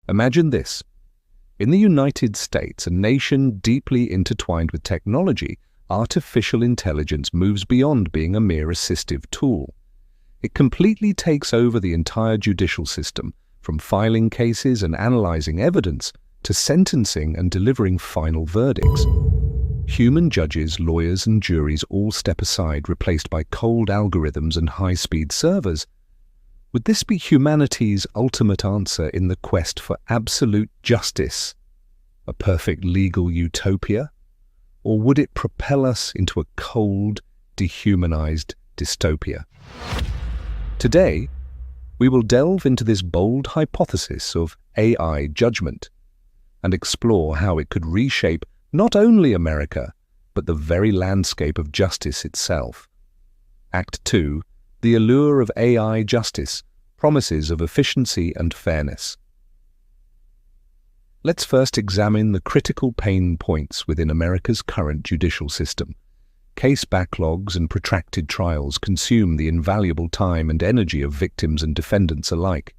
Imagine this. In the United States, a nation deeply intertwined with technology, artificial intelligence moves beyond being a mere assistive tool. It completely takes over the entire judicial system, from filing cases and analyzing evidence to sentencing and delivering final verdicts. Human judges, lawyers, and juries all step aside, replaced by cold algorithms and high-speed servers. Would this be humanity's ultimate answer in the quest for absolute justice, a perfect legal utopia? Or would it propel us into a cold, dehumanized dystopia? Today, we will delve into this bold hypothesis of AI judgment and explore how it could reshape not only America, but the very landscape of justice itself. Act 2, The Allure of AI Justice, Promises of Efficiency and Fairness. Let's first examine the critical pain points within America's current judicial system. Case backlogs and protracted trials consume the invaluable time and energy of victims and defendants alike.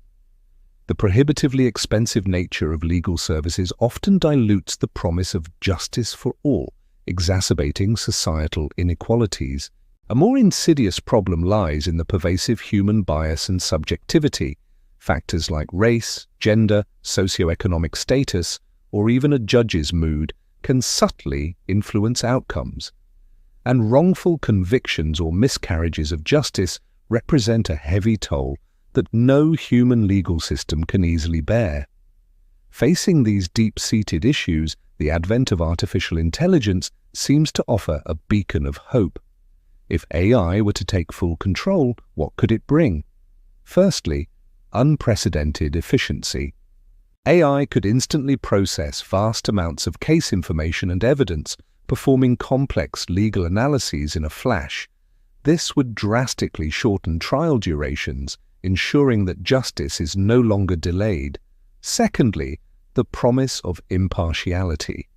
The prohibitively expensive nature of legal services often dilutes the promise of justice for all, exacerbating societal inequalities. A more insidious problem lies in the pervasive human bias and subjectivity. Factors like race, gender, socioeconomic status, or even a judge's mood can subtly influence outcomes. And wrongful convictions or miscarriages of justice represent a heavy toll that no human legal system can easily bear. Facing these deep-seated issues, the advent of artificial intelligence seems to offer a beacon of hope. If AI were to take full control, what could it bring? Firstly, unprecedented efficiency. AI could instantly process vast amounts of case information and evidence, performing complex legal analyses in a flash. This would drastically shorten trial durations, ensuring that justice is no longer delayed. Secondly, the promise of impartiality.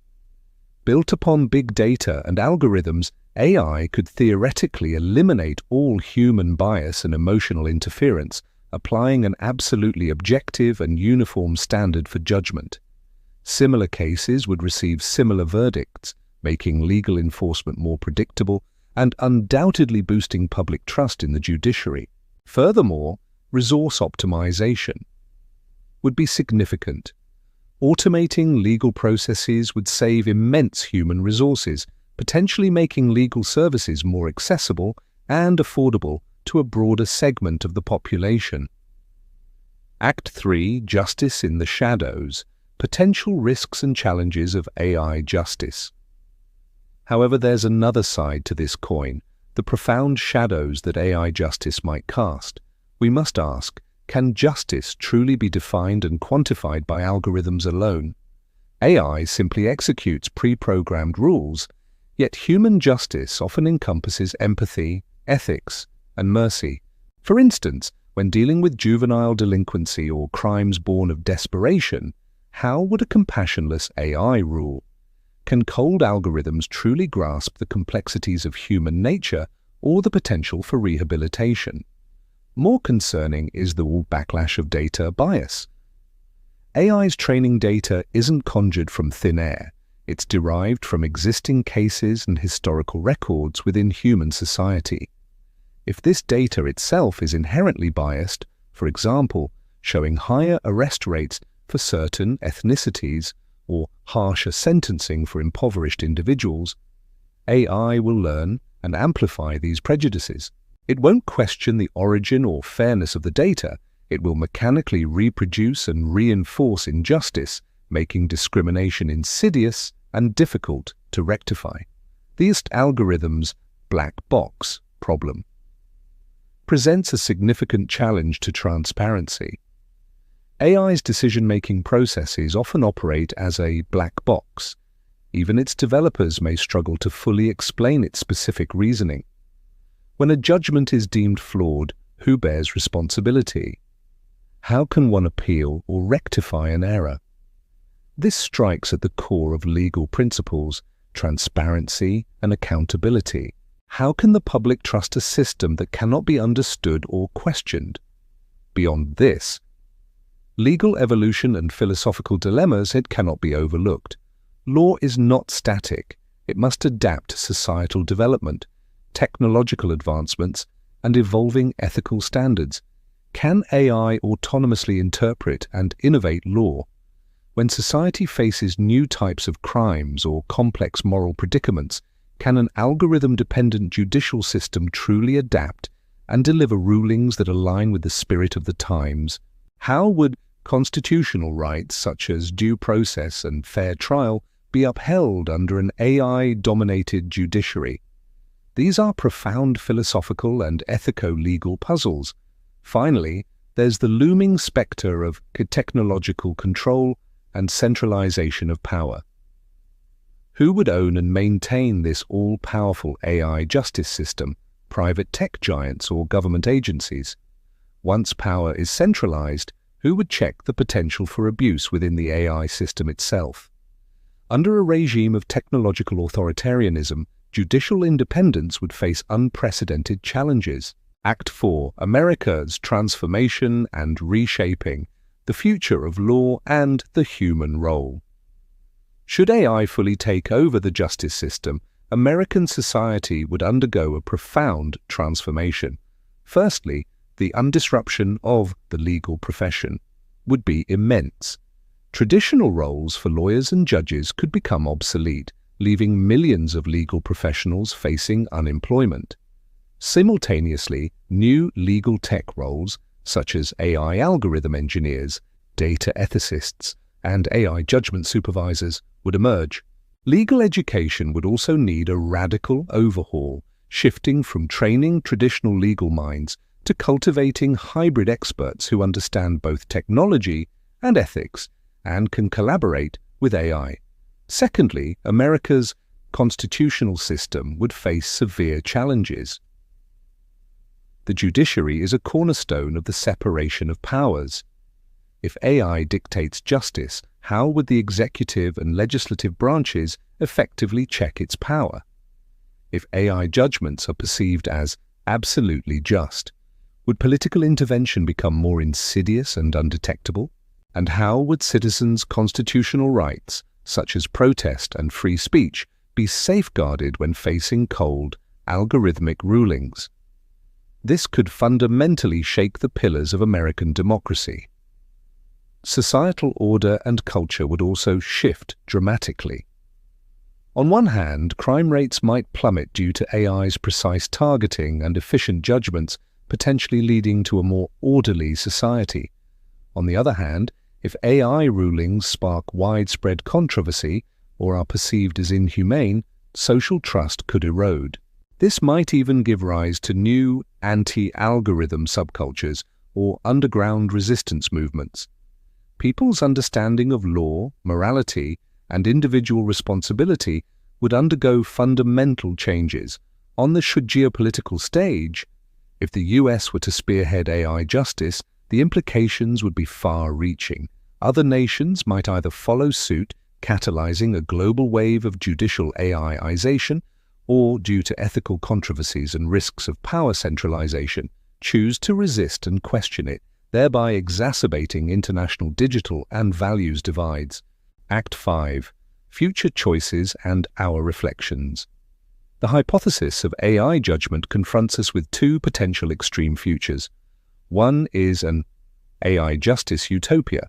Built upon big data and algorithms, AI could theoretically eliminate all human bias and emotional interference, applying an absolutely objective and uniform standard for judgment. Similar cases would receive similar verdicts, making legal enforcement more predictable and undoubtedly boosting public trust in the judiciary. Furthermore, resource optimization would be significant. Automating legal processes would save immense human resources, potentially making legal services more accessible and affordable to a broader segment of the population. Act 3, Justice in the Shadows, Potential Risks and Challenges of AI Justice. However, there's another side to this coin, the profound shadows that AI justice might cast. We must ask, can justice truly be defined and quantified by algorithms alone? AI simply executes pre-programmed rules, yet human justice often encompasses empathy, ethics, and mercy. For instance, when dealing with juvenile delinquency or crimes born of desperation, how would a compassionless AI rule? Can cold algorithms truly grasp the complexities of human nature or the potential for rehabilitation? More concerning is the backlash of data bias. AI's training data isn't conjured from thin air. It's derived from existing cases and historical records within human society. If this data itself is inherently biased, for example, showing higher arrest rates for certain ethnicities or harsher sentencing for impoverished individuals, AI will learn and amplify these prejudices. It won't question the origin or fairness of the data. It will mechanically reproduce and reinforce injustice, making discrimination insidious and difficult to rectify. This algorithm's black box problem presents a significant challenge to transparency. AI's decision-making processes often operate as a black box. Even its developers may struggle to fully explain its specific reasoning. When a judgment is deemed flawed, who bears responsibility? How can one appeal or rectify an error? This strikes at the core of legal principles, transparency and accountability. How can the public trust a system that cannot be understood or questioned? Beyond this, Legal evolution and philosophical dilemmas it cannot be overlooked. Law is not static. It must adapt to societal development, technological advancements, and evolving ethical standards. Can AI autonomously interpret and innovate law? When society faces new types of crimes or complex moral predicaments, can an algorithm-dependent judicial system truly adapt and deliver rulings that align with the spirit of the times? How would constitutional rights such as due process and fair trial be upheld under an AI-dominated judiciary? These are profound philosophical and ethico-legal puzzles. Finally, there's the looming spectre of technological control and centralization of power. Who would own and maintain this all-powerful AI justice system? Private tech giants or government agencies? Once power is centralized, who would check the potential for abuse within the AI system itself? Under a regime of technological authoritarianism, judicial independence would face unprecedented challenges. Act 4: America's Transformation and Reshaping, the Future of Law and the Human Role. Should AI fully take over the justice system, American society would undergo a profound transformation. Firstly, the undisruption of the legal profession would be immense. Traditional roles for lawyers and judges could become obsolete, leaving millions of legal professionals facing unemployment. Simultaneously, new legal tech roles, such as AI algorithm engineers, data ethicists, and AI judgment supervisors, would emerge. Legal education would also need a radical overhaul, shifting from training traditional legal minds to cultivating hybrid experts who understand both technology and ethics and can collaborate with AI. Secondly, America's constitutional system would face severe challenges. The judiciary is a cornerstone of the separation of powers. If AI dictates justice, how would the executive and legislative branches effectively check its power? If AI judgments are perceived as absolutely just, would political intervention become more insidious and undetectable? And how would citizens' constitutional rights, such as protest and free speech, be safeguarded when facing cold, algorithmic rulings? This could fundamentally shake the pillars of American democracy. Societal order and culture would also shift dramatically. On one hand, crime rates might plummet due to AI's precise targeting and efficient judgments, potentially leading to a more orderly society. On the other hand, if AI rulings spark widespread controversy or are perceived as inhumane, social trust could erode. This might even give rise to new anti-algorithm subcultures or underground resistance movements. People's understanding of law, morality, and individual responsibility would undergo fundamental changes. On the geopolitical stage, if the US were to spearhead AI justice, the implications would be far-reaching. Other nations might either follow suit, catalyzing a global wave of judicial AIization, or, due to ethical controversies and risks of power centralization, choose to resist and question it, thereby exacerbating international digital and values divides. Act 5: Future Choices and Our Reflections. The hypothesis of AI judgment confronts us with two potential extreme futures. One is an AI justice utopia.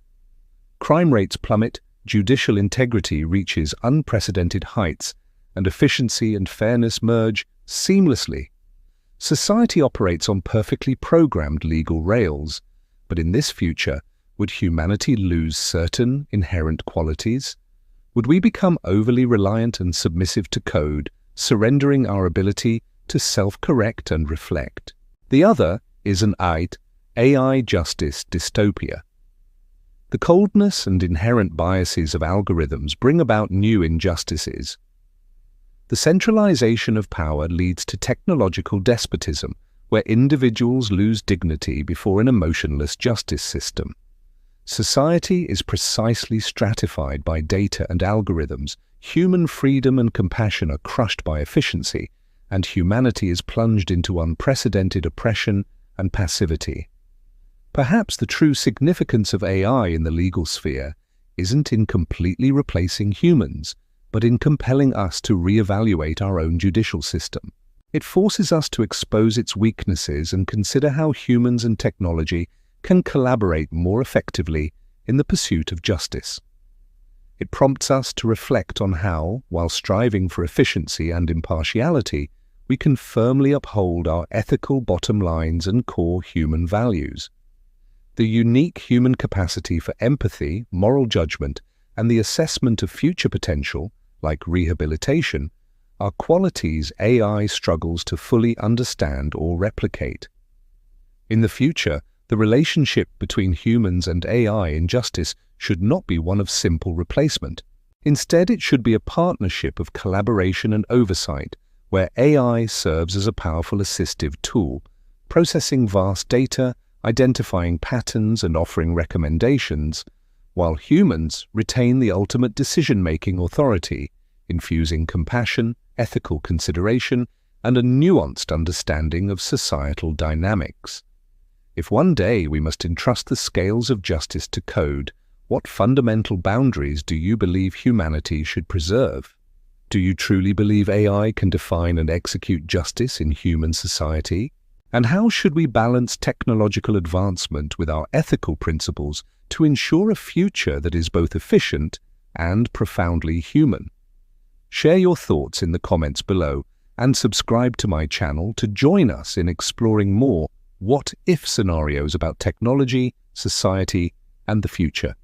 Crime rates plummet, judicial integrity reaches unprecedented heights, and efficiency and fairness merge seamlessly. Society operates on perfectly programmed legal rails, but in this future, would humanity lose certain inherent qualities? Would we become overly reliant and submissive to code, surrendering our ability to self-correct and reflect? The other is an AI justice dystopia. The coldness and inherent biases of algorithms bring about new injustices. The centralization of power leads to technological despotism, where individuals lose dignity before an emotionless justice system. Society is precisely stratified by data and algorithms. Human freedom and compassion are crushed by efficiency, and humanity is plunged into unprecedented oppression and passivity. Perhaps the true significance of AI in the legal sphere isn't in completely replacing humans, but in compelling us to reevaluate our own judicial system. It forces us to expose its weaknesses and consider how humans and technology can collaborate more effectively in the pursuit of justice. It prompts us to reflect on how, while striving for efficiency and impartiality, we can firmly uphold our ethical bottom lines and core human values. The unique human capacity for empathy, moral judgment, and the assessment of future potential, like rehabilitation, are qualities AI struggles to fully understand or replicate. In the future, the relationship between humans and AI in justice should not be one of simple replacement. Instead, it should be a partnership of collaboration and oversight, where AI serves as a powerful assistive tool, processing vast data, identifying patterns and offering recommendations, while humans retain the ultimate decision-making authority, infusing compassion, ethical consideration, and a nuanced understanding of societal dynamics. If one day we must entrust the scales of justice to code, what fundamental boundaries do you believe humanity should preserve? Do you truly believe AI can define and execute justice in human society? And how should we balance technological advancement with our ethical principles to ensure a future that is both efficient and profoundly human? Share your thoughts in the comments below and subscribe to my channel to join us in exploring more what-if scenarios about technology, society, and the future.